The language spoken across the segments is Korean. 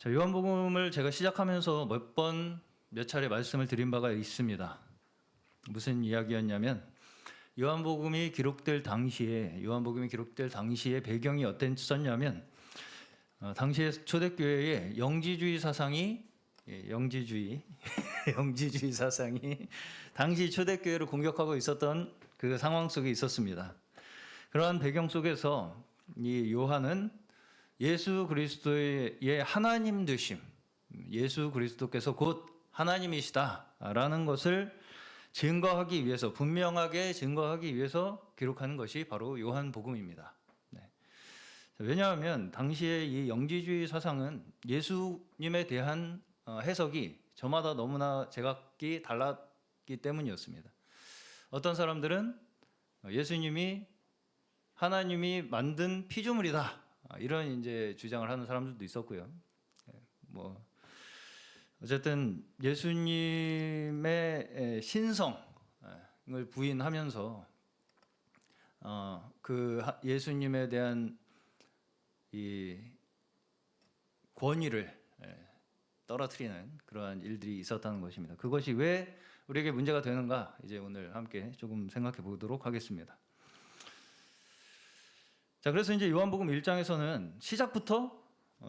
자, 요한복음을 제가 시작하면서 몇 차례 말씀을 드린 바가 있습니다. 무슨 이야기였냐면 요한복음이 기록될 당시에 배경이 어땠었냐면 당시에 초대교회의 영지주의 사상이 영지주의 사상이 당시 초대교회를 공격하고 있었던 그 상황 속에 있었습니다. 그러한 배경 속에서 이 요한은 예수 그리스도의 하나님 되심, 예수 그리스도께서 곧 하나님이시다라는 것을 증거하기 위해서, 분명하게 증거하기 위해서 기록하는 것이 바로 요한복음입니다. 네. 왜냐하면 당시에 이 영지주의 사상은 예수님에 대한 해석이 저마다 너무나 제각기 달랐기 때문이었습니다. 어떤 사람들은 예수님이 하나님이 만든 피조물이다, 이런 이제 주장을 하는 사람들도 있었고요. 어쨌든 예수님의 신성을 부인하면서 그 예수님에 대한 이 권위를 떨어뜨리는 그러한 일들이 있었다는 것입니다. 그것이 왜 우리에게 문제가 되는가, 이제 오늘 함께 조금 생각해 보도록 하겠습니다. 자, 그래서 이제 요한복음 1장에서는 시작부터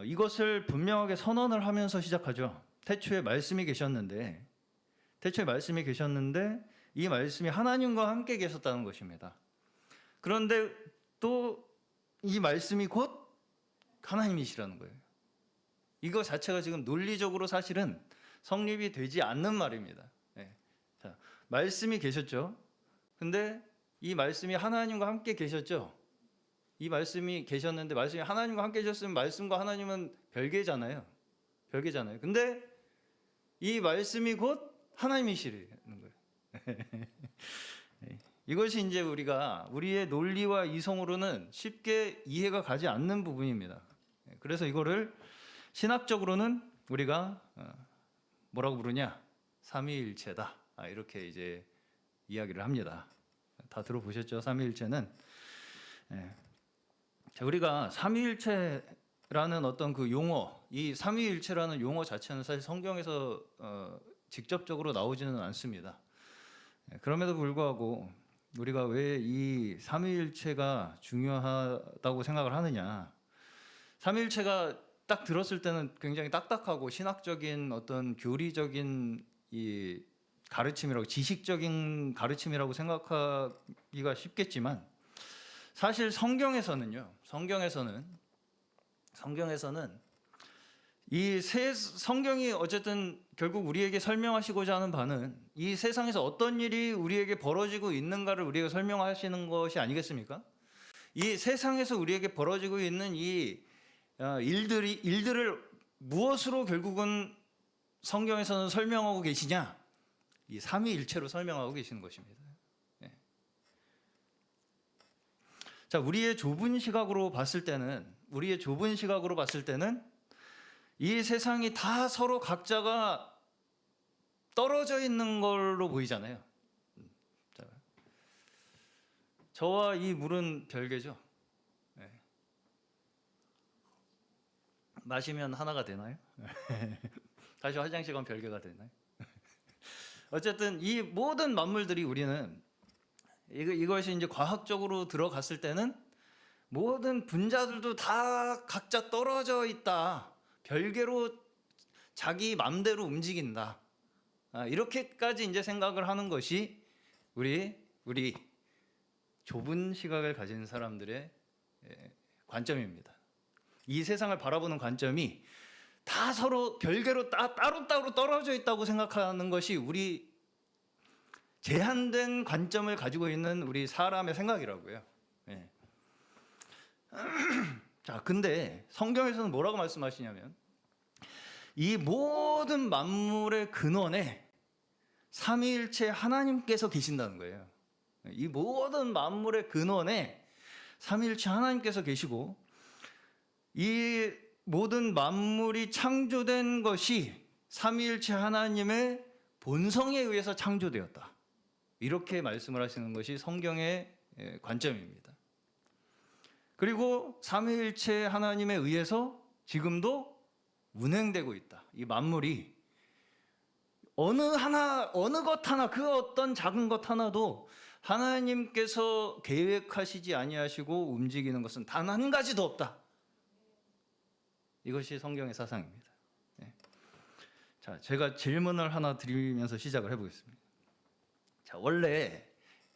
이것을 분명하게 선언을 하면서 시작하죠. 태초에 말씀이 계셨는데 이 말씀이 하나님과 함께 계셨다는 것입니다. 그런데 또 이 말씀이 곧 하나님이시라는 거예요. 이거 자체가 지금 논리적으로 사실은 성립이 되지 않는 말입니다. 네. 자, 말씀이 계셨죠. 근데 이 말씀이 하나님과 함께 계셨죠. 이 말씀이 계셨는데 말씀이 하나님과 함께 계셨으면 말씀과 하나님은 별개잖아요. 근데 이 말씀이 곧 하나님이시라는 거예요. 이것이 이제 우리의 논리와 이성으로는 쉽게 이해가 가지 않는 부분입니다. 그래서 이거를 신학적으로는 우리가 뭐라고 부르냐? 삼위일체다. 이렇게 이제 이야기를 합니다. 다 들어보셨죠? 삼위일체는. 자, 우리가 삼위일체라는 어떤 그 용어, 이 삼위일체라는 용어 자체는 사실 성경에서 직접적으로 나오지는 않습니다. 그럼에도 불구하고 우리가 왜 이 삼위일체가 중요하다고 생각을 하느냐? 삼위일체가 딱 들었을 때는 굉장히 딱딱하고 신학적인 어떤 교리적인 이 가르침이라고, 지식적인 가르침이라고 생각하기가 쉽겠지만 사실 성경에서는 성경이 어쨌든 결국 우리에게 설명하시고자 하는 바는 이 세상에서 어떤 일이 우리에게 벌어지고 있는가를 우리에게 설명하시는 것이 아니겠습니까? 이 세상에서 우리에게 벌어지고 있는 이 일들을 무엇으로 결국은 성경에서는 설명하고 계시냐? 이 삼위일체로 설명하고 계시는 것입니다. 자, 우리의 좁은 시각으로 봤을 때는 이 세상이 다 서로 각자가 떨어져 있는 걸로 보이잖아요. 자, 저와 이 물은 별개죠. 마시면 하나가 되나요? 다시 화장실 가면 별개가 되나요? 어쨌든 이 모든 만물들이 우리는 이것이 이제 과학적으로 들어갔을 때는 모든 분자들도 다 각자 떨어져 있다. 별개로 자기 맘대로 움직인다. 이렇게까지 이제 생각을 하는 것이 우리 좁은 시각을 가진 사람들의 관점입니다. 이 세상을 바라보는 관점이 다 서로 별개로 따로따로 떨어져 있다고 생각하는 것이 우리 제한된 관점을 가지고 있는 우리 사람의 생각이라고요. 자, 근데 성경에서는 뭐라고 말씀하시냐면 이 모든 만물의 근원에 삼위일체 하나님께서 계신다는 거예요. 이 모든 만물의 근원에 삼위일체 하나님께서 계시고 이 모든 만물이 창조된 것이 삼위일체 하나님의 본성에 의해서 창조되었다. 이렇게 말씀을 하시는 것이 성경의 관점입니다. 그리고 삼위일체 하나님에 의해서 지금도 운행되고 있다. 이 만물이 어느 것 하나, 그 어떤 작은 것 하나도 하나님께서 계획하시지 아니하시고 움직이는 것은 단 한 가지도 없다. 이것이 성경의 사상입니다. 네. 자, 제가 질문을 하나 드리면서 시작을 해보겠습니다. 자, 원래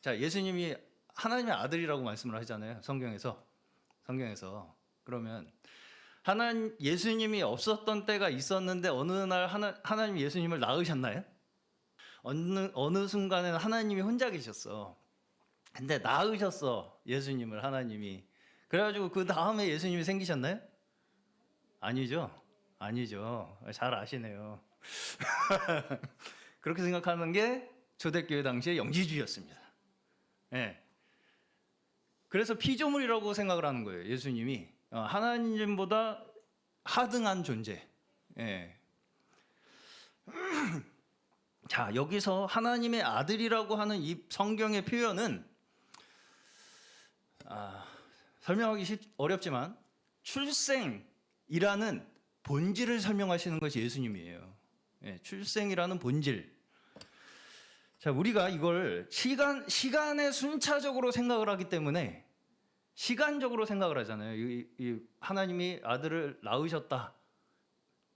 예수님이 하나님의 아들이라고 말씀을 하잖아요. 성경에서. 그러면 예수님이 없었던 때가 있었는데 어느 날 하나님이 예수님을 낳으셨나요? 어느 순간에는 하나님이 혼자 계셨어. 근데 낳으셨어, 예수님을 하나님이. 그래가지고 그 다음에 예수님이 생기셨나요? 아니죠. 잘 아시네요. 그렇게 생각하는 게 초대교회 당시의 영지주의였습니다. 예. 그래서 피조물이라고 생각을 하는 거예요. 예수님이 하나님보다 하등한 존재. 예. 자, 여기서 하나님의 아들이라고 하는 이 성경의 표현은 설명하기 어렵지만 출생이라는 본질을 설명하시는 것이 예수님이에요. 예, 출생이라는 본질. 자, 우리가 이걸 시간의 순차적으로 생각을 하기 때문에 시간적으로 생각을 하잖아요. 이 하나님이 아들을 낳으셨다,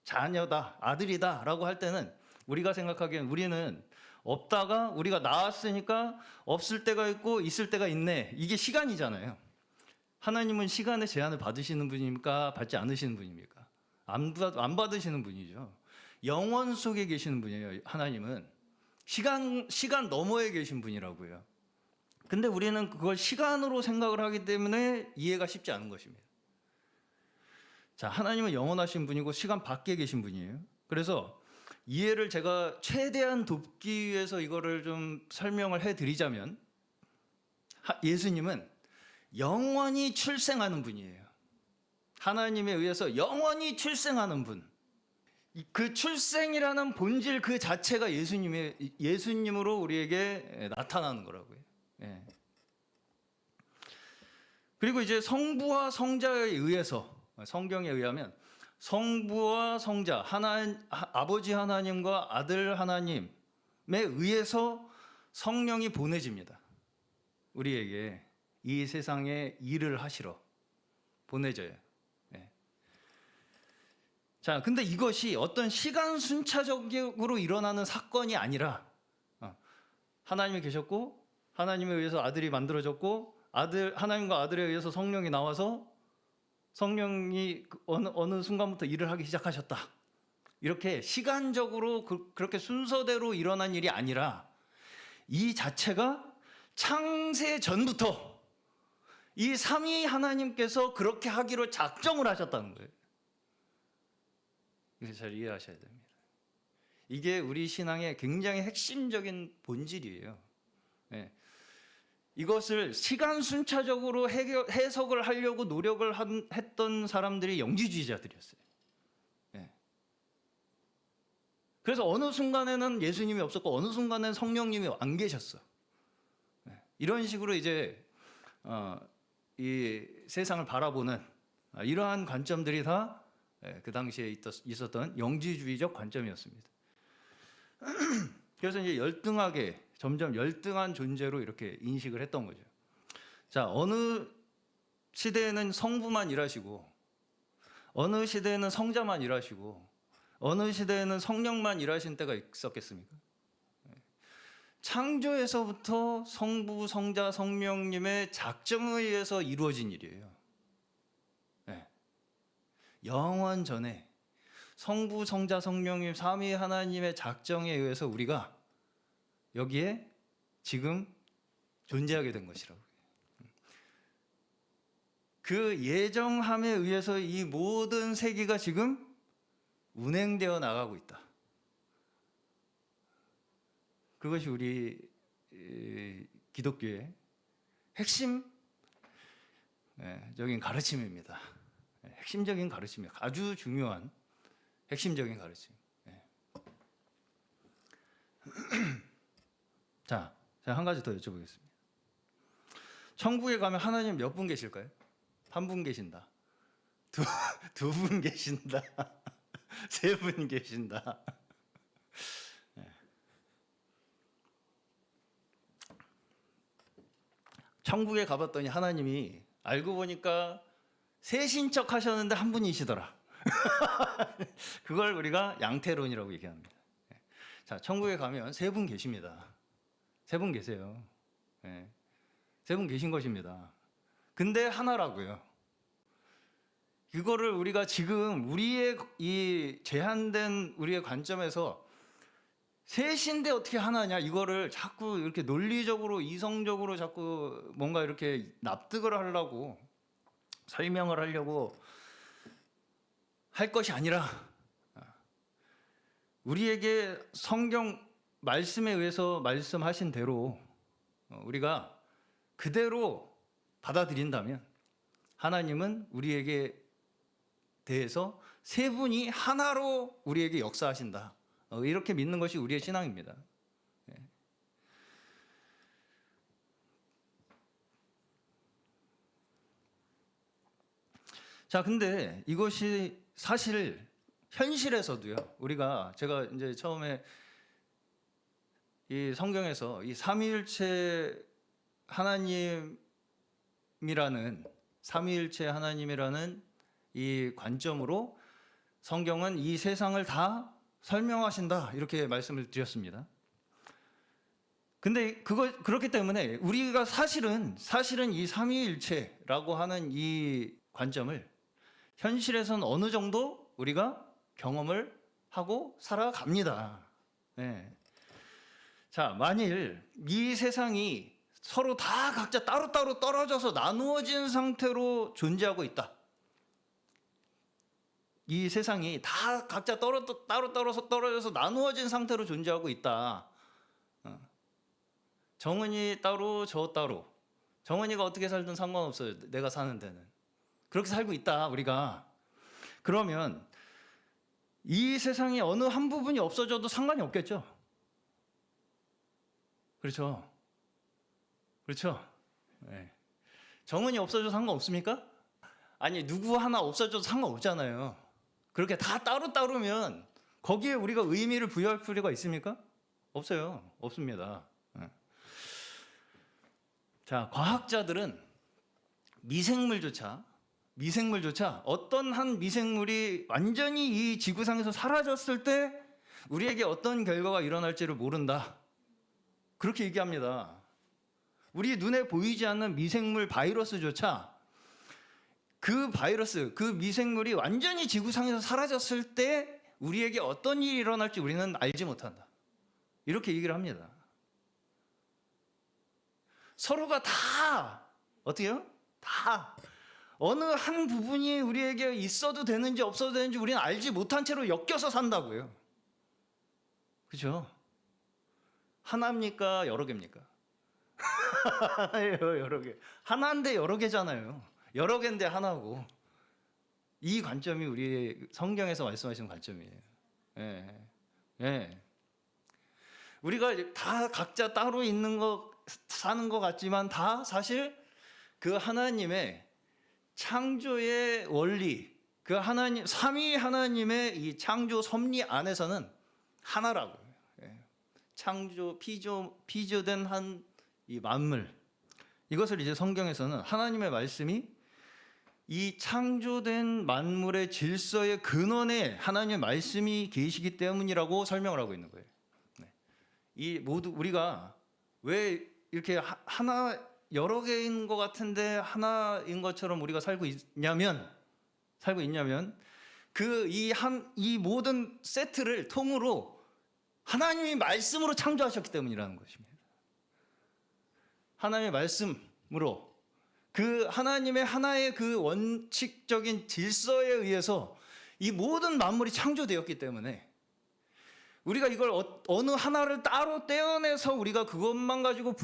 자녀다, 아들이다라고 할 때는 우리가 생각하기엔 우리는 없다가 우리가 낳았으니까 없을 때가 있고 있을 때가 있네. 이게 시간이잖아요. 하나님은 시간의 제한을 받으시는 분입니까? 받지 않으시는 분입니까? 안 받으시는 분이죠. 영원 속에 계시는 분이에요. 하나님은 시간 너머에 계신 분이라고요. 근데 우리는 그걸 시간으로 생각을 하기 때문에 이해가 쉽지 않은 것입니다. 자, 하나님은 영원하신 분이고 시간 밖에 계신 분이에요. 그래서 이해를 제가 최대한 돕기 위해서 이거를 좀 설명을 해드리자면, 예수님은 영원히 출생하는 분이에요. 하나님에 의해서 영원히 출생하는 분. 그 출생이라는 본질 그 자체가 예수님으로 우리에게 나타나는 거라고요. 예. 그리고 이제 성부와 성자에 의해서, 성경에 의하면 성부와 성자, 아버지 하나님과 아들 하나님에 의해서 성령이 보내집니다. 우리에게 이 세상에 일을 하시러 보내져요. 네. 자, 근데 이것이 어떤 시간 순차적으로 일어나는 사건이 아니라 하나님이 계셨고 하나님에 의해서 아들이 만들어졌고 하나님과 아들에 의해서 성령이 나와서 성령이 어느 순간부터 일을 하기 시작하셨다. 이렇게 시간적으로 그렇게 순서대로 일어난 일이 아니라 이 자체가 창세 전부터 이 삼위 하나님께서 그렇게 하기로 작정을 하셨다는 거예요. 이거 잘 이해하셔야 됩니다. 이게 우리 신앙의 굉장히 핵심적인 본질이에요. 네. 이것을 시간 순차적으로 해석을 하려고 노력을 했던 사람들이 영지주의자들이었어요. 네. 그래서 어느 순간에는 예수님이 없었고 어느 순간에는 성령님이 안 계셨어. 네. 이런 식으로 이제 이 세상을 바라보는 이러한 관점들이 다 그 당시에 있었던 영지주의적 관점이었습니다. 그래서 이제 점점 열등한 존재로 이렇게 인식을 했던 거죠. 자, 어느 시대에는 성부만 일하시고, 어느 시대에는 성자만 일하시고, 어느 시대에는 성령만 일하신 때가 있었겠습니까? 창조에서부터 성부, 성자, 성령님의 작정에 의해서 이루어진 일이에요. 네. 영원 전에 성부, 성자, 성령님 삼위 하나님의 작정에 의해서 우리가 여기에 지금 존재하게 된 것이라고. 그 예정함에 의해서 이 모든 세계가 지금 운행되어 나가고 있다. 그것이 우리 기독교의 핵심적인 가르침입니다. 핵심적인 가르침이에요. 아주 중요한 핵심적인 가르침. 자, 제가 한 가지 더 여쭤보겠습니다. 천국에 가면 하나님 몇 분 계실까요? 한 분 계신다. 두 분 계신다. 세 분 계신다. 천국에 가봤더니 하나님이 알고 보니까 셋인 척 하셨는데 한 분이시더라. 그걸 우리가 양태론이라고 얘기합니다. 자, 천국에 가면 세 분 계십니다. 세 분 계세요. 세 분 계신 것입니다. 근데 하나라고요. 이거를 우리가 지금 우리의 이 제한된 우리의 관점에서 셋인데 어떻게 하나냐, 이거를 자꾸 이렇게 논리적으로 이성적으로 자꾸 뭔가 이렇게 납득을 하려고 설명을 하려고 할 것이 아니라 우리에게 성경 말씀에 의해서 말씀하신 대로 우리가 그대로 받아들인다면 하나님은 우리에게 대해서 세 분이 하나로 우리에게 역사하신다. 이렇게 믿는 것이 우리의 신앙입니다. 자, 근데 이것이 사실 현실에서도요. 제가 이제 처음에 이 성경에서 이 삼위일체 하나님이라는 이 관점으로 성경은 이 세상을 다 설명하신다, 이렇게 말씀을 드렸습니다. 근데 그렇기 때문에 우리가 사실은 이 삼위일체라고 하는 이 관점을 현실에서는 어느 정도 우리가 경험을 하고 살아갑니다. 자, 만일 이 세상이 서로 다 각자 따로따로 떨어져서 나누어진 상태로 존재하고 있다. 이 세상이 다 각자 따로 떨어져서 나누어진 상태로 존재하고 있다. 정은이 따로, 저 따로. 정은이가 어떻게 살든 상관없어요. 내가 사는 데는. 그렇게 살고 있다, 우리가. 그러면 이 세상에 어느 한 부분이 없어져도 상관이 없겠죠. 그렇죠. 정은이 없어져도 상관없습니까? 아니, 누구 하나 없어져도 상관없잖아요. 그렇게 다 따로면 거기에 우리가 의미를 부여할 필요가 있습니까? 없어요. 없습니다. 자, 과학자들은 미생물조차 어떤 한 미생물이 완전히 이 지구상에서 사라졌을 때 우리에게 어떤 결과가 일어날지를 모른다. 그렇게 얘기합니다. 우리 눈에 보이지 않는 미생물 바이러스조차 그 미생물이 완전히 지구상에서 사라졌을 때 우리에게 어떤 일이 일어날지 우리는 알지 못한다. 이렇게 얘기를 합니다. 서로가 다 어때요? 다 어느 한 부분이 우리에게 있어도 되는지 없어도 되는지 우리는 알지 못한 채로 엮여서 산다고요. 그렇죠? 하나입니까? 여러 개입니까? 하나예요, 여러 개. 하나인데 여러 개잖아요. 여러 개인데 하나고. 이 관점이 우리 성경에서 말씀하시는 관점이에요. 우리가 다 각자 따로 사는 것 같지만 다 사실 그 하나님의 창조의 원리, 그 하나님, 삼위 하나님의 이 창조 섭리 안에서는 하나라고요. 창조, 피조된 한 이 만물, 이것을 이제 성경에서는 하나님의 말씀이 이 창조된 만물의 질서의 근원에 하나님의 말씀이 계시기 때문이라고 설명을 하고 있는 거예요. 이 모두 우리가 왜 이렇게 하나 여러 개인 것 같은데 하나인 것처럼 우리가 살고 있냐면 이 모든 세트를 통으로 하나님이 말씀으로 창조하셨기 때문이라는 것입니다. 하나님의 말씀으로 그 하나님의 하나의 그 원칙적인 질서에 의해서 이 모든 만물이 창조되었기 때문에 우리가 이걸 어느 하나를 따로 떼어내서 우리가 그것만 가지고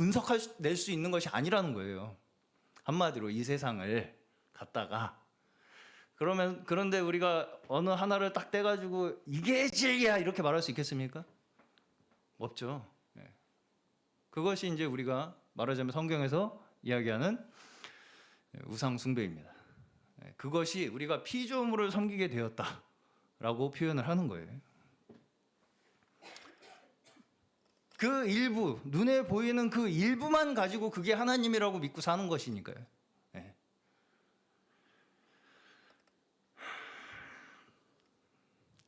낼 수 있는 것이 아니라는 거예요. 한마디로 이 세상을 갖다가 그런데 우리가 어느 하나를 딱 떼가지고 이게 진리야 이렇게 말할 수 있겠습니까? 없죠. 그것이 이제 우리가 말하자면 성경에서 이야기하는 우상 숭배입니다. 그것이 우리가 피조물을 섬기게 되었다. 라고 표현을 하는 거예요. 그 일부, 눈에 보이는 그 일부만 가지고 그게 하나님이라고 믿고 사는 것이니까요. 네.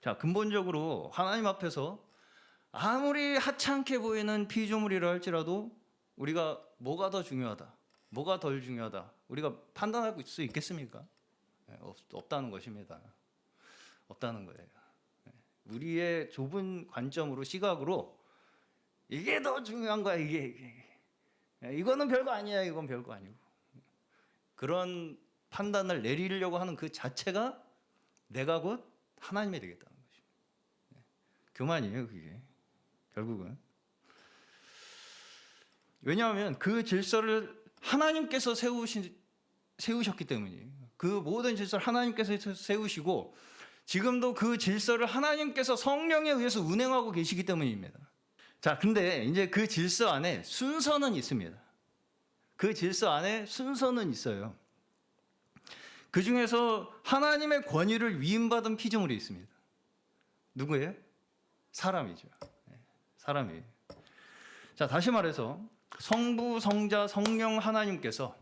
자, 근본적으로 하나님 앞에서 아무리 하찮게 보이는 피조물이라 할지라도 우리가 뭐가 더 중요하다, 뭐가 덜 중요하다, 우리가 판단할 수 있겠습니까? 네, 없다는 것입니다. 없다는 거예요. 네. 우리의 좁은 관점으로, 시각으로 이게 더 중요한 거야, 이게. 이거는 별거 아니야, 이건 별거 아니고. 그런 판단을 내리려고 하는 그 자체가 내가 곧 하나님이 되겠다는 것입니다. 교만이에요, 그게. 결국은. 왜냐하면 그 질서를 하나님께서 세우셨기 때문이에요. 그 모든 질서를 하나님께서 세우시고 지금도 그 질서를 하나님께서 성령에 의해서 운행하고 계시기 때문입니다. 자, 근데 이제 그 질서 안에 순서는 있습니다. 그 질서 안에 순서는 있어요. 그 중에서 하나님의 권위를 위임받은 피조물이 있습니다. 누구예요? 사람이죠. 사람이에요. 자, 다시 말해서 성부, 성자, 성령 하나님께서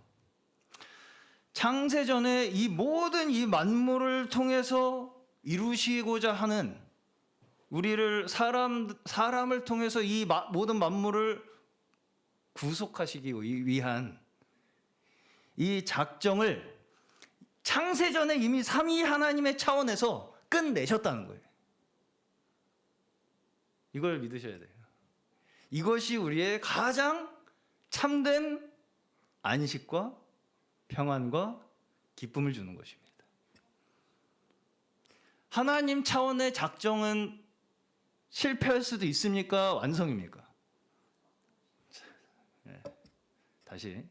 창세전에 이 모든 이 만물을 통해서 이루시고자 하는 우리를 사람을 통해서 이 모든 만물을 구속하시기 위한 이 작정을 창세전에 이미 삼위 하나님의 차원에서 끝내셨다는 거예요. 이걸 믿으셔야 돼요. 이것이 우리의 가장 참된 안식과 평안과 기쁨을 주는 것입니다. 하나님 차원의 작정은 실패할 수도 있습니까? 완성입니까? 네. 다시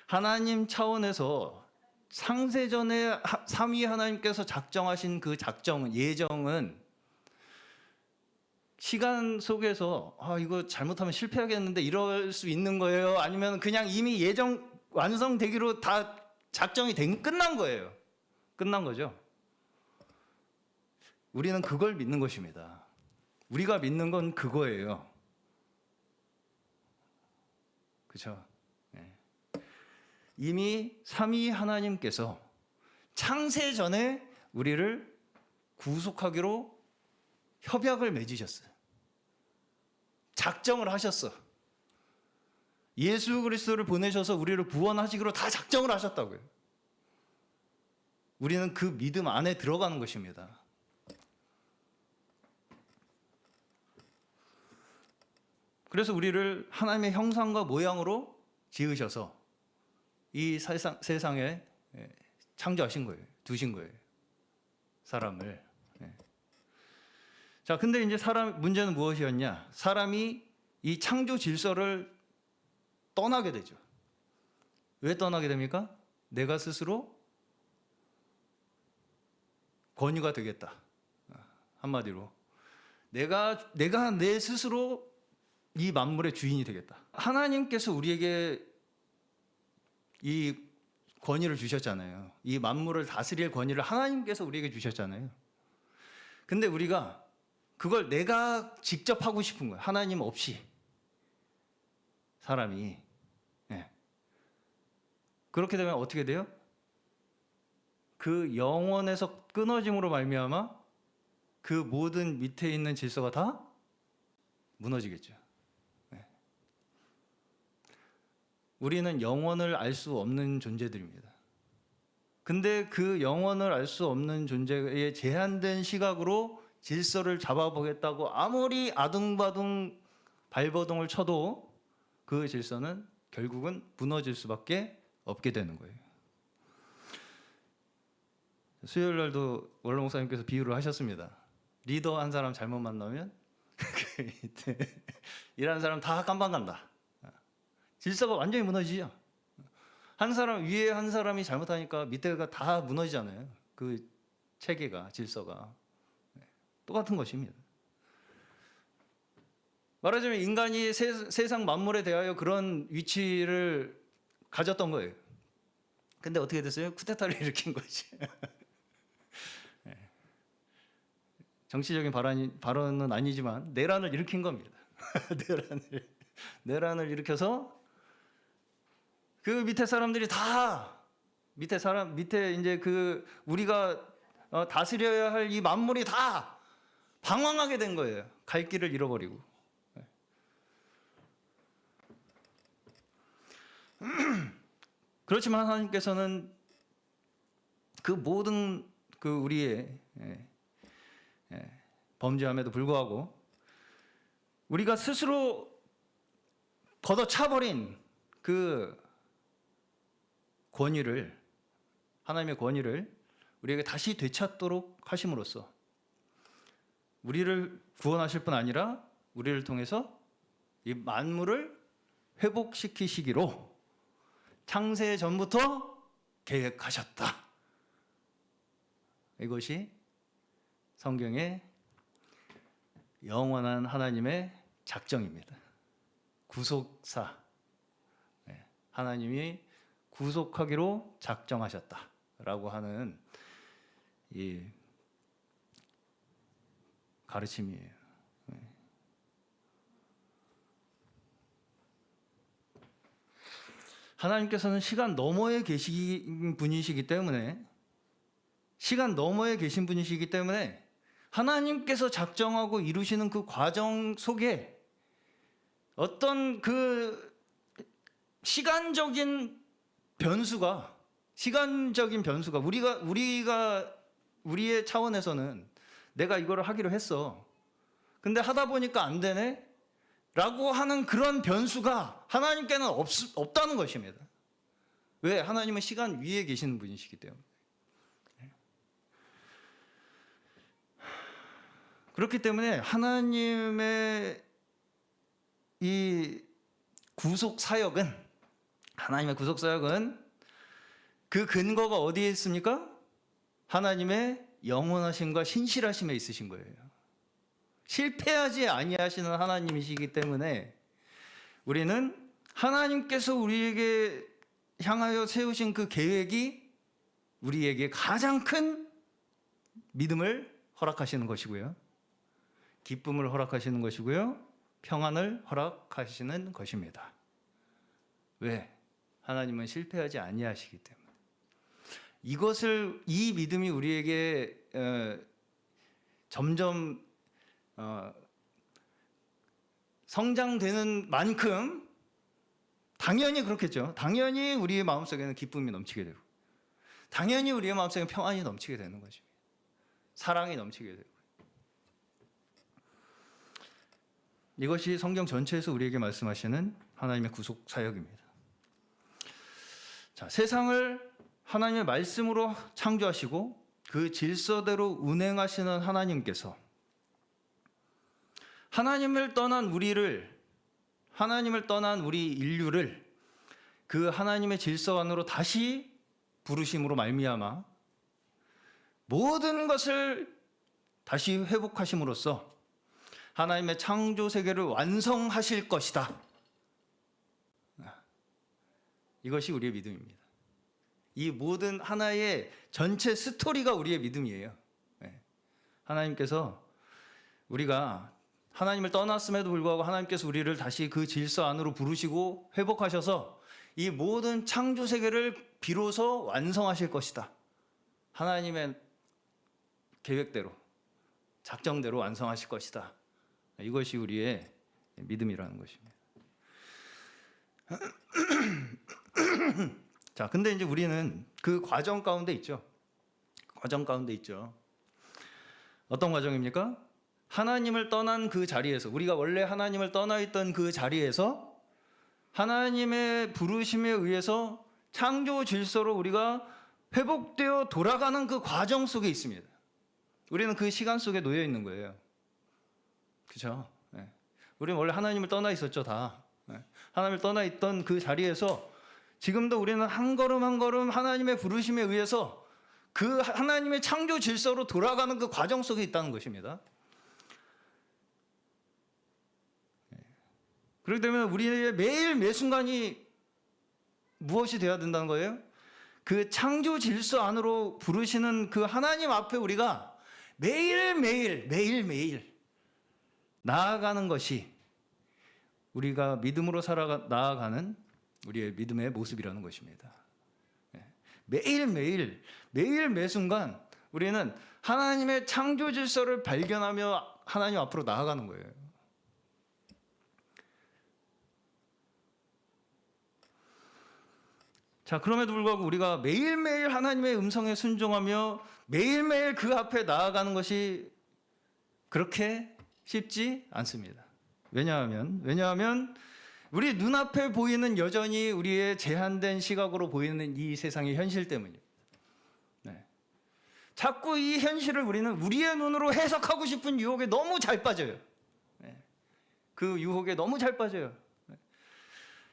하나님 차원에서 창세전에 삼위 하나님께서 작정하신 그 작정은, 예정은 시간 속에서 이거 잘못하면 실패하겠는데 이럴 수 있는 거예요? 아니면 그냥 이미 예정 완성되기로 다 작정이 끝난 거예요? 끝난 거죠. 우리는 그걸 믿는 것입니다. 우리가 믿는 건 그거예요. 그렇죠? 네. 이미 삼위 하나님께서 창세 전에 우리를 구속하기로 협약을 맺으셨어요. 작정을 하셨어. 예수 그리스도를 보내셔서 우리를 구원하시기로 다 작정을 하셨다고요. 우리는 그 믿음 안에 들어가는 것입니다. 그래서 우리를 하나님의 형상과 모양으로 지으셔서 이 세상에 창조하신 거예요. 두신 거예요. 사람을. 자, 근데 이제 문제는 무엇이었냐? 사람이 이 창조 질서를 떠나게 되죠. 왜 떠나게 됩니까? 내가 스스로 권위가 되겠다. 한마디로 내가 내 스스로 이 만물의 주인이 되겠다. 하나님께서 우리에게 이 권위를 주셨잖아요. 이 만물을 다스릴 권위를 하나님께서 우리에게 주셨잖아요. 근데 우리가 그걸 내가 직접 하고 싶은 거예요. 하나님 없이. 사람이. 네. 그렇게 되면 어떻게 돼요? 그 영원에서 끊어짐으로 말미암아 그 모든 밑에 있는 질서가 다 무너지겠죠. 네. 우리는 영원을 알 수 없는 존재들입니다. 근데 그 영원을 알 수 없는 존재의 제한된 시각으로 질서를 잡아보겠다고 아무리 아둥바둥 발버둥을 쳐도 그 질서는 결국은 무너질 수밖에 없게 되는 거예요. 수요일 날도 원로 목사님께서 비유를 하셨습니다. 리더 한 사람 잘못 만나면 일하는 사람 다 깜방 간다. 질서가 완전히 무너지죠. 한 사람 위에 한 사람이 잘못하니까 밑에가 다 무너지잖아요. 그 체계가, 질서가. 똑같은 것입니다. 말하자면 인간이 세상 만물에 대하여 그런 위치를 가졌던 거예요. 근데 어떻게 됐어요? 쿠데타를 일으킨 거지. 정치적인 발언은 아니지만 내란을 일으킨 겁니다. 내란을 일으켜서 그 밑에 사람들이 다 밑에 이제 그 우리가 다스려야 할 이 만물이 다 방황하게 된 거예요. 갈 길을 잃어버리고. 그렇지만 하나님께서는 그 모든 그 우리의 범죄함에도 불구하고 우리가 스스로 걷어차버린 그 권위를, 하나님의 권위를 우리에게 다시 되찾도록 하심으로써 우리를 구원하실 뿐 아니라 우리를 통해서 이 만물을 회복시키시기로 창세 전부터 계획하셨다. 이것이 성경의 영원한 하나님의 작정입니다. 구속사. 하나님이 구속하기로 작정하셨다라고 하는 이 가르침이에요. 하나님께서는 시간 너머에 계신 분이시기 때문에 하나님께서 작정하고 이루시는 그 과정 속에 어떤 그 시간적인 변수가 우리의 차원에서는 내가 이거를 하기로 했어. 근데 하다 보니까 안 되네? 라고 하는 그런 변수가 하나님께는 없다는 것입니다. 왜? 하나님은 시간 위에 계시는 분이시기 때문에. 그렇기 때문에 하나님의 이 하나님의 구속 사역은 그 근거가 어디에 있습니까? 하나님의 영원하심과 신실하심에 있으신 거예요. 실패하지 아니하시는 하나님이시기 때문에 우리는 하나님께서 우리에게 향하여 세우신 그 계획이 우리에게 가장 큰 믿음을 허락하시는 것이고요. 기쁨을 허락하시는 것이고요. 평안을 허락하시는 것입니다. 왜? 하나님은 실패하지 아니하시기 때문에. 이 믿음이 우리에게 점점 성장되는 만큼 당연히 그렇겠죠. 당연히 우리의 마음속에는 기쁨이 넘치게 되고 당연히 우리의 마음속에는 평안이 넘치게 되는 것입니다. 사랑이 넘치게 되고. 이것이 성경 전체에서 우리에게 말씀하시는 하나님의 구속 사역입니다. 자, 세상을 하나님의 말씀으로 창조하시고 그 질서대로 운행하시는 하나님께서 하나님을 떠난 우리 인류를 그 하나님의 질서 안으로 다시 부르심으로 말미암아 모든 것을 다시 회복하심으로써 하나님의 창조 세계를 완성하실 것이다. 이것이 우리의 믿음입니다. 이 모든 하나의 전체 스토리가 우리의 믿음이에요. 하나님께서 우리가 하나님을 떠났음에도 불구하고 하나님께서 우리를 다시 그 질서 안으로 부르시고 회복하셔서 이 모든 창조 세계를 비로소 완성하실 것이다. 하나님의 계획대로, 작정대로 완성하실 것이다. 이것이 우리의 믿음이라는 것입니다. 자, 근데 이제 우리는 그 과정 가운데 있죠. 어떤 과정입니까? 하나님을 떠난 그 자리에서, 우리가 원래 하나님을 떠나 있던 그 자리에서 하나님의 부르심에 의해서 창조 질서로 우리가 회복되어 돌아가는 그 과정 속에 있습니다. 우리는 그 시간 속에 놓여 있는 거예요. 그렇죠? 우리는 원래 하나님을 떠나 있었죠, 다. 하나님을 떠나 있던 그 자리에서 지금도 우리는 한 걸음 한 걸음 하나님의 부르심에 의해서 그 하나님의 창조 질서로 돌아가는 그 과정 속에 있다는 것입니다. 그렇기 때문에 우리의 매일 매 순간이 무엇이 되어야 된다는 거예요? 그 창조 질서 안으로 부르시는 그 하나님 앞에 우리가 매일매일 나아가는 것이 우리가 믿음으로 나아가는 우리의 믿음의 모습이라는 것입니다. 매일매일 매 순간 우리는 하나님의 창조 질서를 발견하며 하나님 앞으로 나아가는 거예요. 자, 그럼에도 불구하고 우리가 매일매일 하나님의 음성에 순종하며 매일매일 그 앞에 나아가는 것이 그렇게 쉽지 않습니다. 왜냐하면 우리 눈앞에 보이는 여전히 우리의 제한된 시각으로 보이는 이 세상의 현실 때문이에요. 자꾸 이 현실을 우리는 우리의 눈으로 해석하고 싶은 유혹에 너무 잘 빠져요. 그 유혹에 너무 잘 빠져요.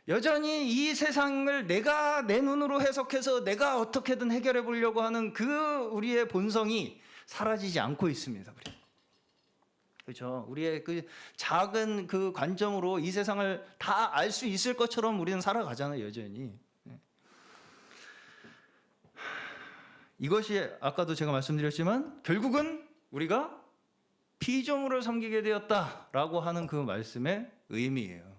여전히 이 세상을 내가 내 눈으로 해석해서 내가 어떻게든 해결해 보려고 하는 그 우리의 본성이 사라지지 않고 있습니다. 그렇죠? 우리의 그 작은 그 관점으로 이 세상을 다 알 수 있을 것처럼 우리는 살아가잖아요, 여전히. 이것이 아까도 제가 말씀드렸지만 결국은 우리가 피조물을 섬기게 되었다라고 하는 그 말씀의 의미예요.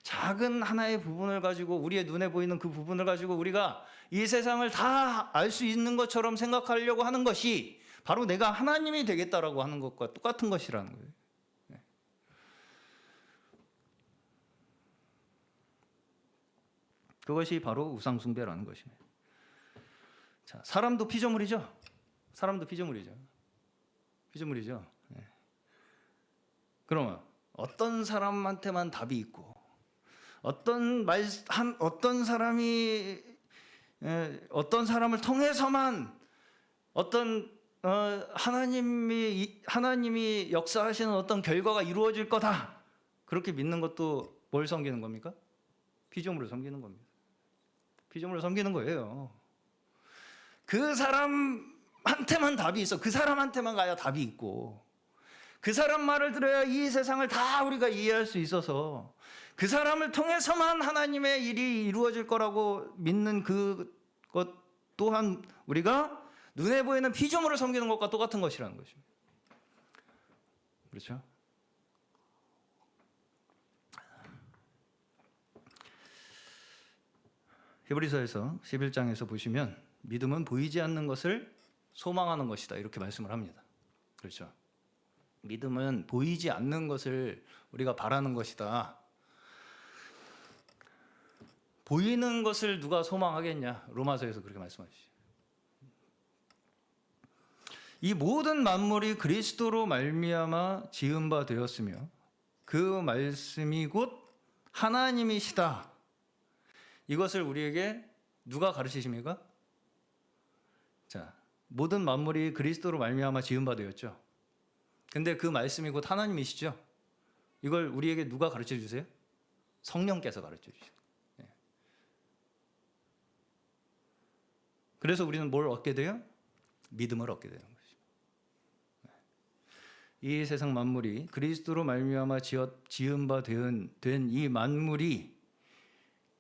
작은 하나의 부분을 가지고 우리의 눈에 보이는 그 부분을 가지고 우리가 이 세상을 다 알 수 있는 것처럼 생각하려고 하는 것이 바로 내가 하나님이 되겠다라고 하는 것과 똑같은 것이라는 거예요. 그것이 바로 우상숭배라는 것입니다. 자, 사람도 피조물이죠. 피조물이죠. 그러면 어떤 사람한테만 답이 있고 어떤 사람이 어떤 사람을 통해서만 어떤 하나님이 역사하시는 어떤 결과가 이루어질 거다. 그렇게 믿는 것도 뭘 섬기는 겁니까? 피조물을 섬기는 겁니다. 피조물을 섬기는 거예요. 그 사람한테만 답이 있어. 그 사람한테만 가야 답이 있고 그 사람 말을 들어야 이 세상을 다 우리가 이해할 수 있어서 그 사람을 통해서만 하나님의 일이 이루어질 거라고 믿는 그것 또한 우리가 눈에 보이는 피조물을 섬기는 것과 똑같은 것이라는 것입니다. 그렇죠? 히브리서에서 11장에서 보시면 믿음은 보이지 않는 것을 소망하는 것이다 이렇게 말씀을 합니다. 그렇죠? 믿음은 보이지 않는 것을 우리가 바라는 것이다. 보이는 것을 누가 소망하겠냐? 로마서에서 그렇게 말씀하시죠. 이 모든 만물이 그리스도로 말미암아 지은 바 되었으며 그 말씀이 곧 하나님이시다. 이것을 우리에게 누가 가르치십니까? 자, 모든 만물이 그리스도로 말미암아 지은 바 되었죠. 근데 그 말씀이 곧 하나님이시죠. 이걸 우리에게 누가 가르쳐 주세요? 성령께서 가르쳐 주세요. 그래서 우리는 뭘 얻게 돼요? 믿음을 얻게 되는 것입니다. 이 세상 만물이 그리스도로 말미암아 지은 바 된 이 만물이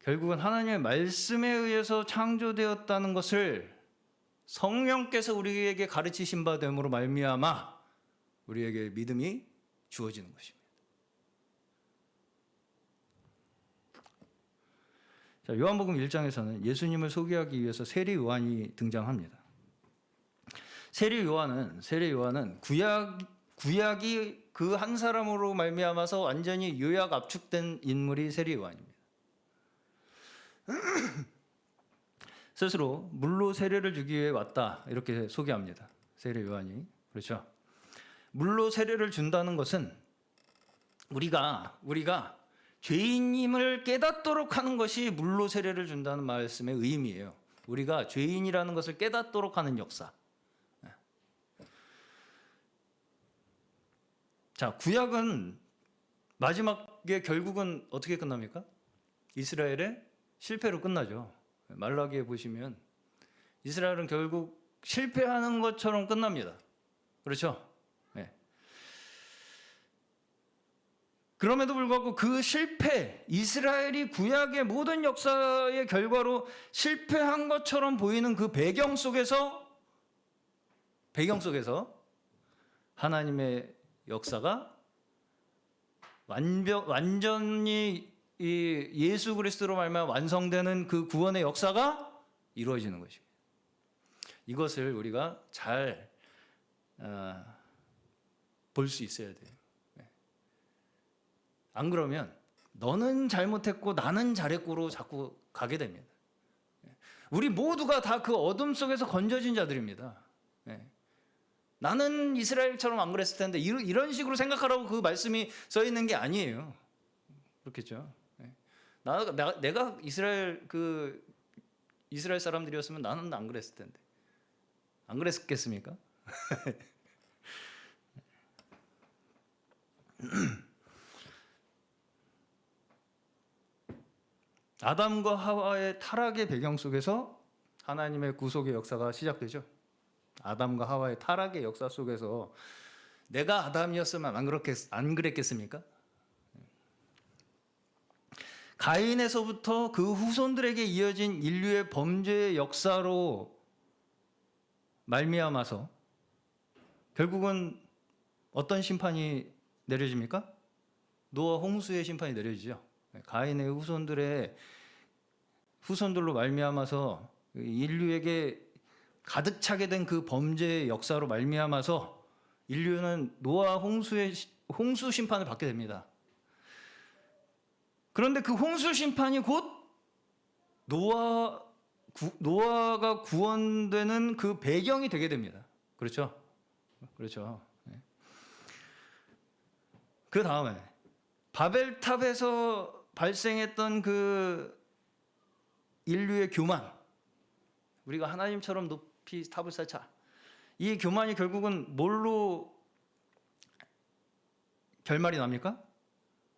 결국은 하나님의 말씀에 의해서 창조되었다는 것을 성령께서 우리에게 가르치신 바 됨으로 말미암아 우리에게 믿음이 주어지는 것입니다. 자, 요한복음 1장에서는 예수님을 소개하기 위해서 세례 요한이 등장합니다. 세례 요한은 구약이 그 한 사람으로 말미암아서 완전히 요약 압축된 인물이 세례 요한입니다. 스스로 물로 세례를 주기 위해 왔다 이렇게 소개합니다. 세례 요한이. 그렇죠? 물로 세례를 준다는 것은 우리가 죄인임을 깨닫도록 하는 것이 물로 세례를 준다는 말씀의 의미예요. 우리가 죄인이라는 것을 깨닫도록 하는 역사. 자, 구약은 마지막에 결국은 어떻게 끝납니까? 이스라엘의 실패로 끝나죠. 말라기에 보시면 이스라엘은 결국 실패하는 것처럼 끝납니다. 그렇죠? 네. 그럼에도 불구하고 그 실패, 이스라엘이 구약의 모든 역사의 결과로 실패한 것처럼 보이는 그 배경 속에서 하나님의 역사가 완전히 이 예수 그리스도로 말미암아 완성되는 그 구원의 역사가 이루어지는 것입니다. 이것을 우리가 잘 볼 수 있어야 돼요. 안 그러면 너는 잘못했고 나는 잘했고로 자꾸 가게 됩니다. 우리 모두가 다 그 어둠 속에서 건져진 자들입니다. 나는 이스라엘처럼 안 그랬을 텐데 이런 식으로 생각하라고 그 말씀이 써 있는 게 아니에요. 그렇겠죠. 내가 이스라엘 사람들이었으면 나는 안 그랬을 텐데 안 그랬겠습니까? 아담과 하와의 타락의 배경 속에서 하나님의 구속의 역사가 시작되죠. 아담과 하와의 타락의 역사 속에서 내가 아담이었으면 안 그랬겠습니까? 가인에서부터 그 후손들에게 이어진 인류의 범죄의 역사로 말미암아서 결국은 어떤 심판이 내려집니까? 노아 홍수의 심판이 내려지죠. 가인의 후손들로 말미암아서 인류에게 가득 차게 된 그 범죄의 역사로 말미암아서 인류는 노아 홍수 심판을 받게 됩니다. 그런데 그 홍수 심판이 곧 노아가 구원되는 그 배경이 되게 됩니다. 그렇죠? 그렇죠. 그 다음에 바벨탑에서 발생했던 그 인류의 교만, 우리가 하나님처럼 높이 탑을 쌓자. 이 교만이 결국은 뭘로 결말이 납니까?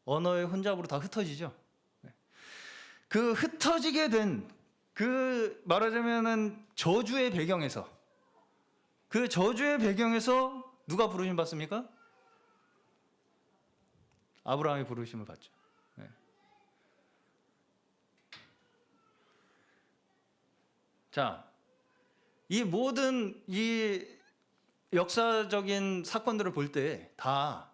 언어의 혼잡으로 다 흩어지죠. 그 흩어지게 된 그 말하자면은 저주의 배경에서, 그 저주의 배경에서 누가 부르심 받습니까? 아브라함이 부르심을 받죠. 자, 이 모든 이 역사적인 사건들을 볼 때 다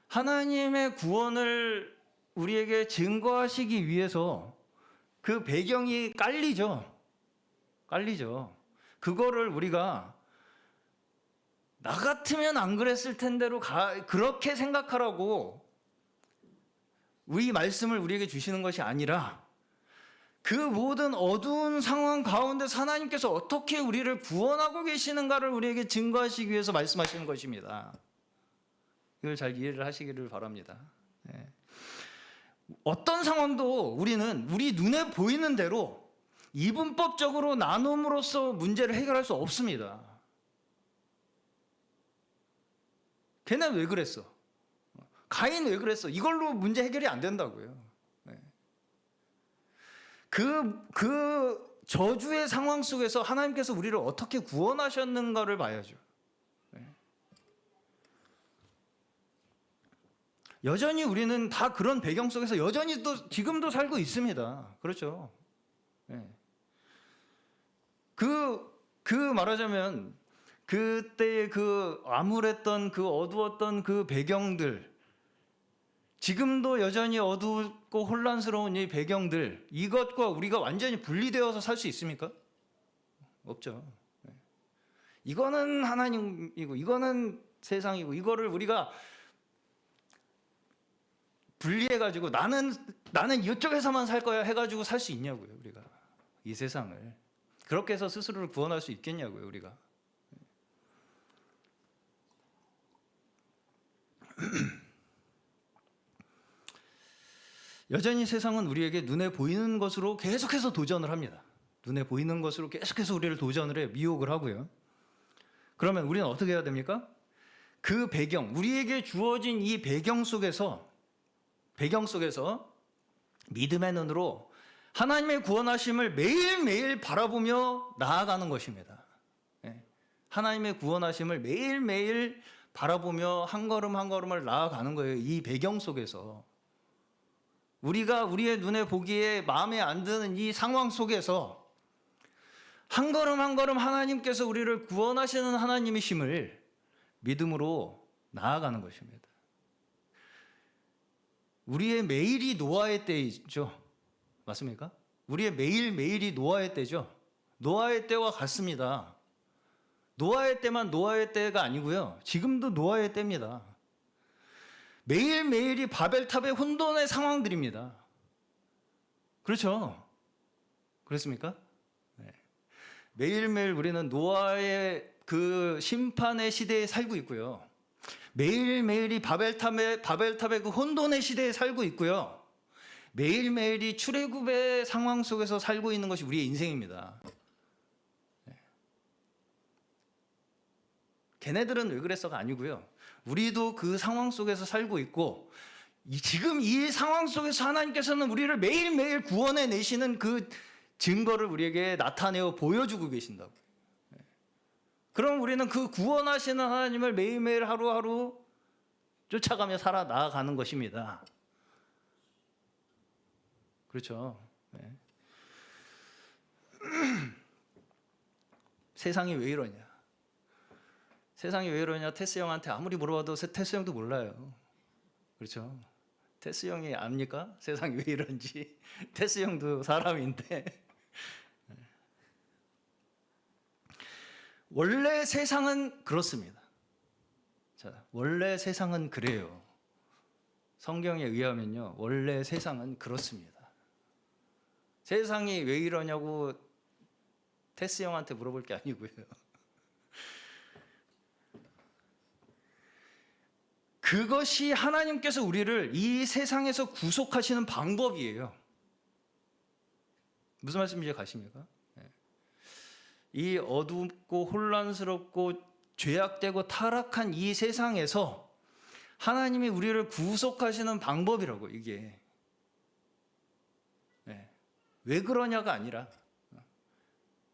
하나님의 구원을 우리에게 증거하시기 위해서 그 배경이 깔리죠. 그거를 우리가 나 같으면 안 그랬을 텐데로 그렇게 생각하라고 우리 말씀을 우리에게 주시는 것이 아니라 그 모든 어두운 상황 가운데 하나님께서 어떻게 우리를 구원하고 계시는가를 우리에게 증거하시기 위해서 말씀하시는 것입니다. 이걸 잘 이해를 하시기를 바랍니다. 어떤 상황도 우리는 우리 눈에 보이는 대로 이분법적으로 나눔으로써 문제를 해결할 수 없습니다. 걔네 왜 그랬어? 가인 왜 그랬어? 이걸로 문제 해결이 안 된다고요. 그 저주의 상황 속에서 하나님께서 우리를 어떻게 구원하셨는가를 봐야죠. 여전히 우리는 다 그런 배경 속에서 여전히 또 지금도 살고 있습니다. 그렇죠. 그 말하자면 그때 그 암울했던 그 어두웠던 그 배경들, 지금도 여전히 어둡고 혼란스러운 이 배경들, 이것과 우리가 완전히 분리되어서 살 수 있습니까? 없죠. 이거는 하나님이고 이거는 세상이고 이거를 우리가 분리해가지고 나는 이쪽에서만 살 거야 해가지고 살 수 있냐고요. 우리가 이 세상을 그렇게 해서 스스로를 구원할 수 있겠냐고요. 우리가 여전히 세상은 우리에게 눈에 보이는 것으로 계속해서 도전을 합니다. 눈에 보이는 것으로 계속해서 우리를 도전을 해요. 미혹을 하고요. 그러면 우리는 어떻게 해야 됩니까? 그 배경, 우리에게 주어진 이 배경 속에서 믿음의 눈으로 하나님의 구원하심을 매일매일 바라보며 나아가는 것입니다. 하나님의 구원하심을 매일매일 바라보며 한 걸음 한 걸음을 나아가는 거예요. 이 배경 속에서. 우리가 우리의 눈에 보기에 마음에 안 드는 이 상황 속에서 한 걸음 한 걸음 하나님께서 우리를 구원하시는 하나님이심을 믿음으로 나아가는 것입니다. 우리의 매일이 노아의 때이죠. 맞습니까? 우리의 매일매일이 노아의 때죠. 노아의 때와 같습니다. 노아의 때만 노아의 때가 아니고요. 지금도 노아의 때입니다. 매일매일이 바벨탑의 혼돈의 상황들입니다. 그렇죠? 그렇습니까? 네. 매일매일 우리는 노아의 그 심판의 시대에 살고 있고요. 매일매일이 바벨탑의 그 혼돈의 시대에 살고 있고요. 매일매일이 출애굽의 상황 속에서 살고 있는 것이 우리의 인생입니다. 네. 걔네들은 왜 그랬어가 아니고요. 우리도 그 상황 속에서 살고 있고, 지금 이 상황 속에서 하나님께서는 우리를 매일매일 구원해 내시는 그 증거를 우리에게 나타내어 보여주고 계신다고. 그럼 우리는 그 구원하시는 하나님을 매일매일 하루하루 쫓아가며 살아 나아가는 것입니다. 그렇죠. 네. 세상이 왜 이러냐? 세상이 왜 이러냐? 테스 형한테 아무리 물어봐도 테스 형도 몰라요. 그렇죠. 테스 형이 압니까? 세상이 왜 이런지. 테스 형도 사람인데. 원래 세상은 그렇습니다. 자, 원래 세상은 그래요. 성경에 의하면요, 원래 세상은 그렇습니다. 세상이 왜 이러냐고 테스 형한테 물어볼 게 아니고요. 그것이 하나님께서 우리를 이 세상에서 구속하시는 방법이에요. 무슨 말씀인지 가십니까? 이 어둡고 혼란스럽고 죄악되고 타락한 이 세상에서 하나님이 우리를 구속하시는 방법이라고, 이게. 왜 그러냐가 아니라,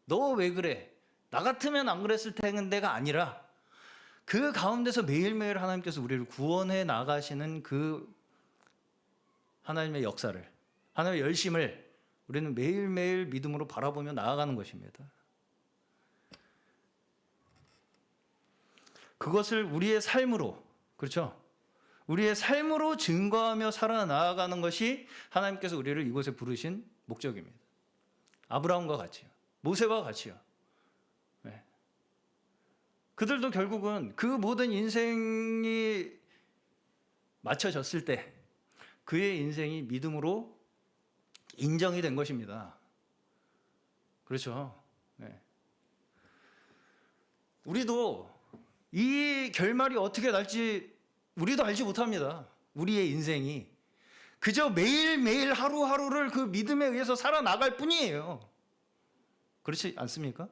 너 왜 그래? 나 같으면 안 그랬을 텐데가 아니라, 그 가운데서 매일매일 하나님께서 우리를 구원해 나가시는 그 하나님의 역사를, 하나님의 열심을 우리는 매일매일 믿음으로 바라보며 나아가는 것입니다. 그것을 우리의 삶으로, 그렇죠? 우리의 삶으로 증거하며 살아나가는 것이 하나님께서 우리를 이곳에 부르신 목적입니다. 아브라함과 같이요. 모세와 같이요. 네. 그들도 결국은 그 모든 인생이 맞춰졌을 때 그의 인생이 믿음으로 인정이 된 것입니다. 그렇죠? 네. 우리도 이 결말이 어떻게 날지 우리도 알지 못합니다. 우리의 인생이 그저 매일매일 하루하루를 그 믿음에 의해서 살아나갈 뿐이에요. 그렇지 않습니까?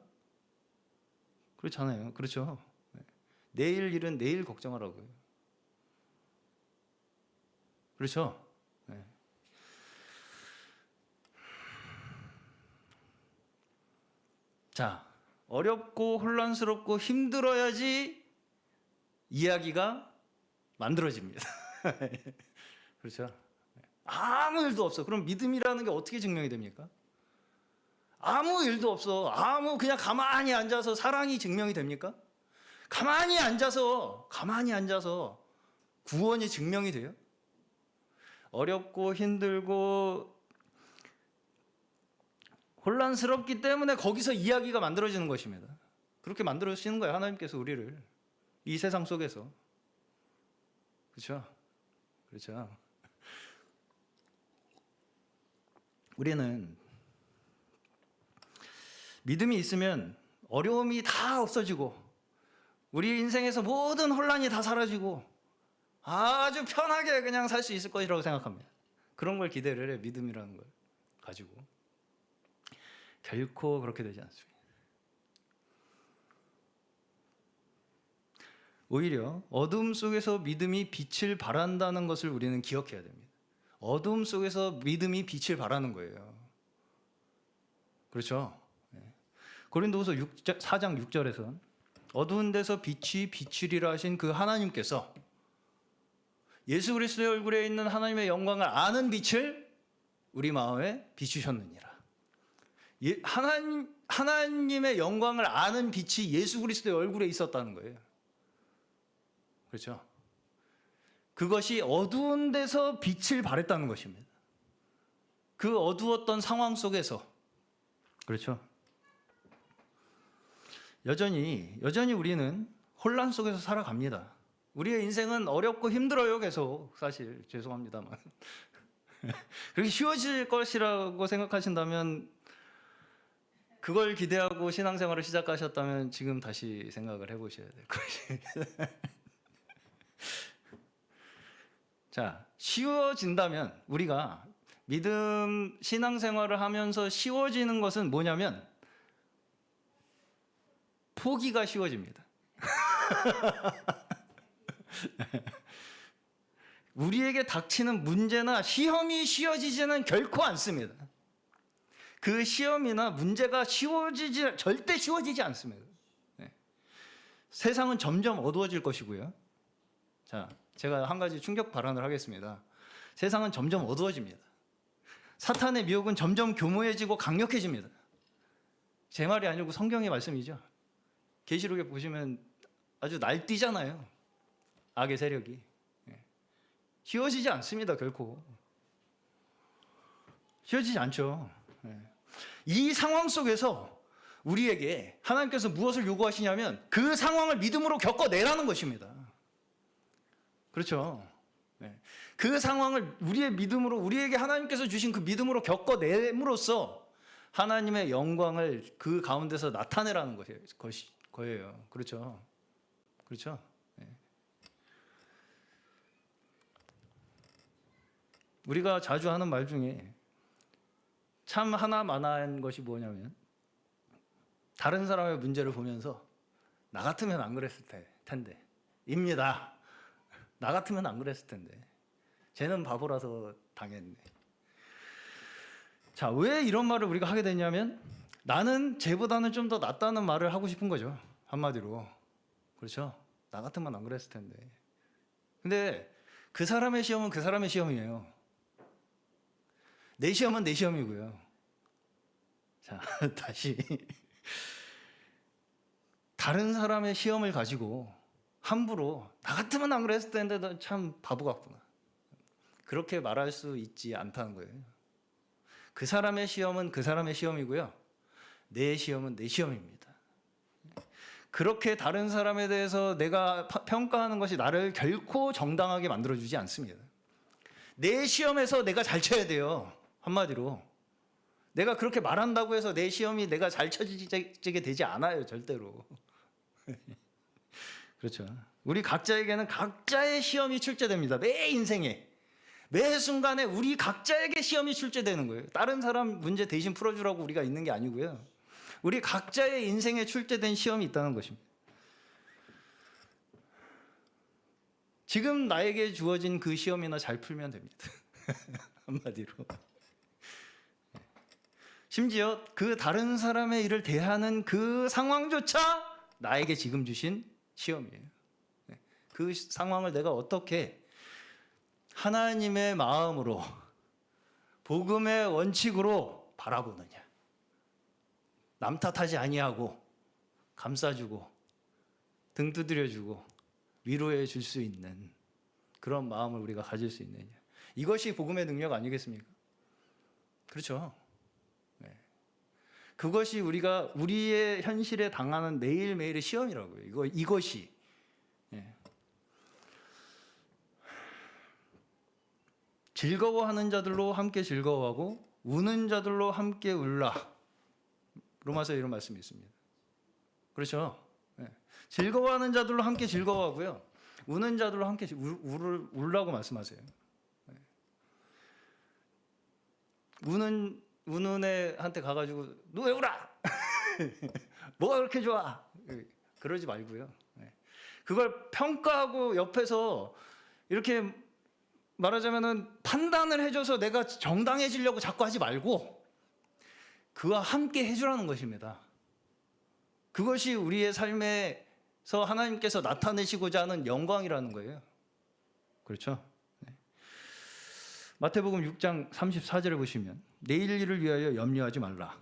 그렇잖아요. 그렇죠. 내일 일은 내일 걱정하라고요. 그렇죠. 네. 자, 어렵고 혼란스럽고 힘들어야지 이야기가 만들어집니다. 그렇죠? 아무 일도 없어. 그럼 믿음이라는 게 어떻게 증명이 됩니까? 아무 일도 없어. 그냥 가만히 앉아서 사랑이 증명이 됩니까? 가만히 앉아서 구원이 증명이 돼요? 어렵고 힘들고 혼란스럽기 때문에 거기서 이야기가 만들어지는 것입니다. 그렇게 만들어주시는 거예요. 하나님께서 우리를 이 세상 속에서. 그렇죠? 그렇죠. 우리는 믿음이 있으면 어려움이 다 없어지고 우리 인생에서 모든 혼란이 다 사라지고 아주 편하게 그냥 살 수 있을 것이라고 생각합니다. 그런 걸 기대를 해, 믿음이라는 걸 가지고. 결코 그렇게 되지 않습니다. 오히려 어둠 속에서 믿음이 빛을 발한다는 것을 우리는 기억해야 됩니다. 어둠 속에서 믿음이 빛을 발하는 거예요. 그렇죠? 고린도후서 4장 6절에서 어두운 데서 빛이 비추리라 하신 그 하나님께서 예수 그리스도의 얼굴에 있는 하나님의 영광을 아는 빛을 우리 마음에 비추셨느니라. 하나님의 영광을 아는 빛이 예수 그리스도의 얼굴에 있었다는 거예요. 그렇죠? 그것이 어두운 데서 빛을 발했다는 것입니다. 그 어두웠던 상황 속에서, 그렇죠? 여전히 우리는 혼란 속에서 살아갑니다. 우리의 인생은 어렵고 힘들어요, 계속. 사실 죄송합니다만. 그렇게 쉬워질 것이라고 생각하신다면, 그걸 기대하고 신앙생활을 시작하셨다면 지금 다시 생각을 해보셔야 될 것입니다. 자, 쉬워진다면, 우리가 믿음 신앙생활을 하면서 쉬워지는 것은 뭐냐면 포기가 쉬워집니다. 우리에게 닥치는 문제나 시험이 쉬워지지는 결코 않습니다. 그 시험이나 문제가 절대 쉬워지지 않습니다. 네. 세상은 점점 어두워질 것이고요. 자, 제가 한 가지 충격 발언을 하겠습니다. 세상은 점점 어두워집니다. 사탄의 미혹은 점점 교모해지고 강력해집니다. 제 말이 아니고 성경의 말씀이죠. 계시록에 보시면 아주 날뛰잖아요. 악의 세력이. 쉬워지지 않습니다. 결코. 쉬워지지 않죠. 이 상황 속에서 우리에게 하나님께서 무엇을 요구하시냐면 그 상황을 믿음으로 겪어내라는 것입니다. 그렇죠. 그 상황을 우리의 믿음으로, 우리에게 하나님께서 주신 그 믿음으로 겪어냄으로써 하나님의 영광을 그 가운데서 나타내라는 거예요. 그렇죠. 그렇죠. 우리가 자주 하는 말 중에 참 하나만한 것이 뭐냐면, 다른 사람의 문제를 보면서 나 같으면 안 그랬을 텐데 입니다. 나 같으면 안 그랬을 텐데 쟤는 바보라서 당했네. 자, 왜 이런 말을 우리가 하게 되냐면 나는 쟤보다는 좀 더 낫다는 말을 하고 싶은 거죠. 한마디로. 그렇죠. 나 같으면 안 그랬을 텐데. 근데 그 사람의 시험은 그 사람의 시험이에요. 내 시험은 내 시험이고요. 자, 다시. 다른 사람의 시험을 가지고 함부로 나 같으면 안 그랬을 텐데 너 참 바보 같구나, 그렇게 말할 수 있지 않다는 거예요. 그 사람의 시험은 그 사람의 시험이고요. 내 시험은 내 시험입니다. 그렇게 다른 사람에 대해서 내가 평가하는 것이 나를 결코 정당하게 만들어주지 않습니다. 내 시험에서 내가 잘 쳐야 돼요. 한마디로. 내가 그렇게 말한다고 해서 내 시험이 내가 잘 쳐지게 되지 않아요. 절대로. 그렇죠. 우리 각자에게는 각자의 시험이 출제됩니다. 매 인생에. 매 순간에 우리 각자에게 시험이 출제되는 거예요. 다른 사람 문제 대신 풀어주라고 우리가 있는 게 아니고요. 우리 각자의 인생에 출제된 시험이 있다는 것입니다. 지금 나에게 주어진 그 시험이나 잘 풀면 됩니다. 한마디로. 심지어 그 다른 사람의 일을 대하는 그 상황조차 나에게 지금 주신 시험이에요. 그 상황을 내가 어떻게 하나님의 마음으로, 복음의 원칙으로 바라보느냐. 남 탓하지 아니하고 감싸주고 등 두드려주고 위로해 줄 수 있는 그런 마음을 우리가 가질 수 있느냐. 이것이 복음의 능력 아니겠습니까? 그렇죠. 그것이 우리가 우리의 현실에 당하는 매일매일의 시험이라고요. 이것이. 즐거워하는 자들로 함께 즐거워하고 우는 자들로 함께 울라. 로마서에 이런 말씀이 있습니다. 그렇죠. 즐거워하는 자들로 함께 즐거워하고요. 우는 자들로 함께 울라고 말씀하세요. 우는 애한테 가가지고 너 왜 울어? 뭐가 그렇게 좋아? 그러지 말고요. 그걸 평가하고 옆에서 이렇게 말하자면은 판단을 해줘서 내가 정당해지려고 자꾸 하지 말고 그와 함께 해주라는 것입니다. 그것이 우리의 삶에서 하나님께서 나타내시고자 하는 영광이라는 거예요. 그렇죠? 마태복음 6장 34절을 보시면 내일 일을 위하여 염려하지 말라.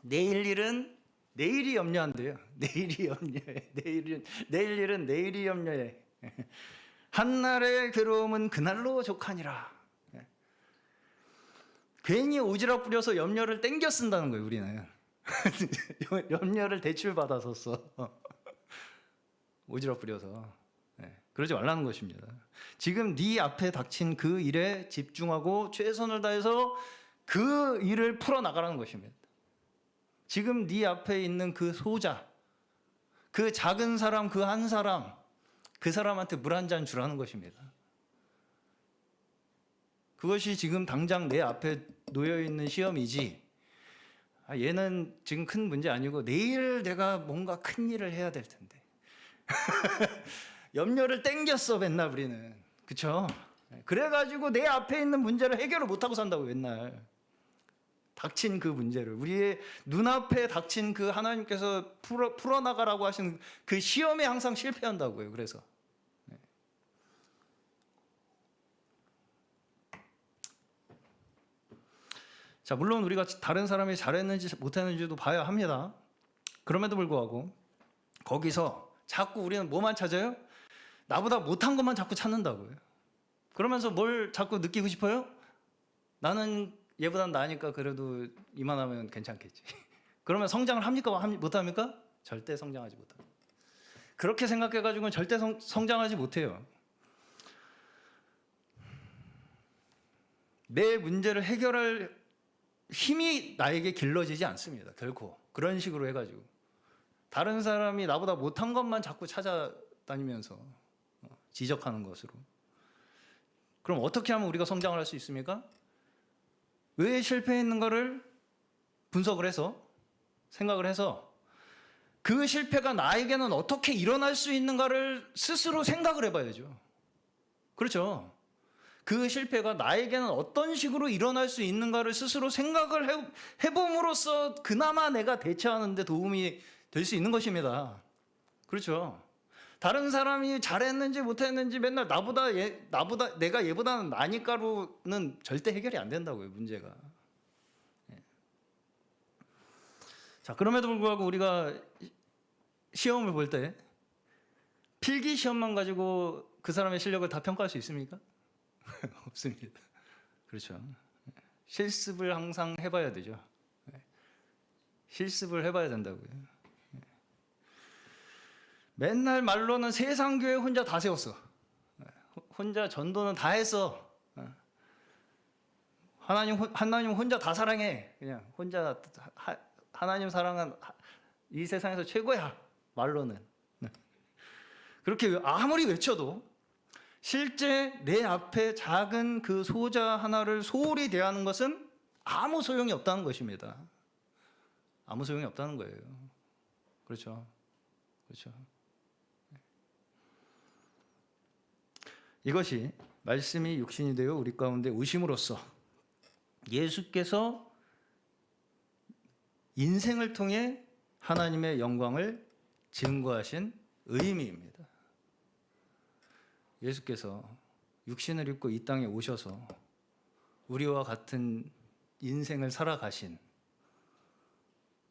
내일 일은 내일이 염려한대요. 내일 일은 내일이 염려해. 한날의 괴로움은 그날로 족하니라. 괜히 오지랖 부려서 염려를 땡겨 쓴다는 거예요, 우리는. 염려를 대출 받아서 써. 오지랖 부려서. 그러지 말라는 것입니다. 지금 네 앞에 닥친 그 일에 집중하고 최선을 다해서 그 일을 풀어나가라는 것입니다. 지금 네 앞에 있는 그 소자, 그 작은 사람, 그 한 사람, 그 사람한테 물 한 잔 주라는 것입니다. 그것이 지금 당장 내 앞에 놓여있는 시험이지, 얘는 지금 큰 문제 아니고 내일 내가 뭔가 큰 일을 해야 될 텐데. 염려를 땡겼어 맨날 우리는. 그렇죠? 그래가지고 내 앞에 있는 문제를 해결을 못하고 산다고 맨날. 닥친 그 문제를, 우리의 눈앞에 닥친 그 하나님께서 풀어나가라고 하신 그 시험에 항상 실패한다고요. 그래서 자, 물론 우리가 다른 사람이 잘했는지 못했는지도 봐야 합니다. 그럼에도 불구하고 거기서 자꾸 우리는 뭐만 찾아요? 나보다 못한 것만 자꾸 찾는다고요. 그러면서 뭘 자꾸 느끼고 싶어요? 나는 얘보단 나으니까 그래도 이만하면 괜찮겠지. 그러면 성장을 합니까? 못합니까? 절대 성장하지 못합니다. 그렇게 생각해가지고는 절대 성장하지 못해요. 내 문제를 해결할 힘이 나에게 길러지지 않습니다. 결코. 그런 식으로 해가지고 다른 사람이 나보다 못한 것만 자꾸 찾아다니면서 지적하는 것으로. 그럼 어떻게 하면 우리가 성장을 할 수 있습니까? 왜 실패했는가를 분석을 해서, 생각을 해서 그 실패가 나에게는 어떻게 일어날 수 있는가를 스스로 생각을 해봐야죠. 그렇죠? 그 실패가 나에게는 어떤 식으로 일어날 수 있는가를 스스로 생각을 해봄으로써 그나마 내가 대처하는 데 도움이 될 수 있는 것입니다. 그렇죠? 다른 사람이 잘했는지 못했는지 맨날 내가 얘보다는 나니까로는 절대 해결이 안 된다고요, 문제가. 자, 그럼에도 불구하고 우리가 시험을 볼 때 필기 시험만 가지고 그 사람의 실력을 다 평가할 수 있습니까? 없습니다. 그렇죠. 실습을 항상 해봐야 되죠. 실습을 해봐야 된다고요. 맨날 말로는 세상 교회 혼자 다 세웠어. 혼자 전도는 다 했어. 하나님 혼자 다 사랑해. 그냥 혼자 하나님 사랑은 이 세상에서 최고야. 말로는. 그렇게 아무리 외쳐도 실제 내 앞에 작은 그 소자 하나를 소홀히 대하는 것은 아무 소용이 없다는 것입니다. 아무 소용이 없다는 거예요. 그렇죠. 그렇죠. 이것이 말씀이 육신이 되어 우리 가운데 오심으로써 예수께서 인생을 통해 하나님의 영광을 증거하신 의미입니다. 예수께서 육신을 입고 이 땅에 오셔서 우리와 같은 인생을 살아가신,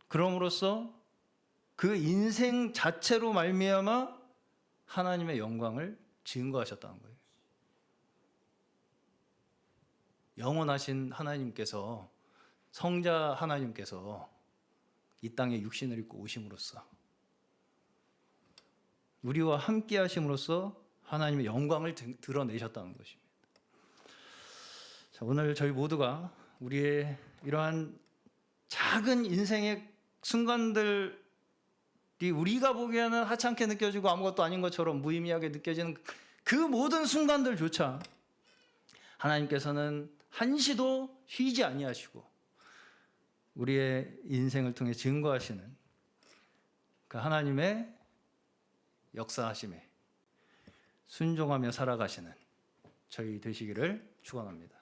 그럼으로써 그 인생 자체로 말미암아 하나님의 영광을 증거하셨다는 거예요. 영원하신 하나님께서, 성자 하나님께서 이 땅에 육신을 입고 오심으로써, 우리와 함께 하심으로써 하나님의 영광을 드러내셨다는 것입니다. 자, 오늘 저희 모두가 우리의 이러한 작은 인생의 순간들이 우리가 보기에는 하찮게 느껴지고 아무것도 아닌 것처럼 무의미하게 느껴지는 그 모든 순간들조차 하나님께서는 한시도 쉬지 아니하시고 우리의 인생을 통해 증거하시는 그 하나님의 역사하심에 순종하며 살아가시는 저희 되시기를 축원합니다.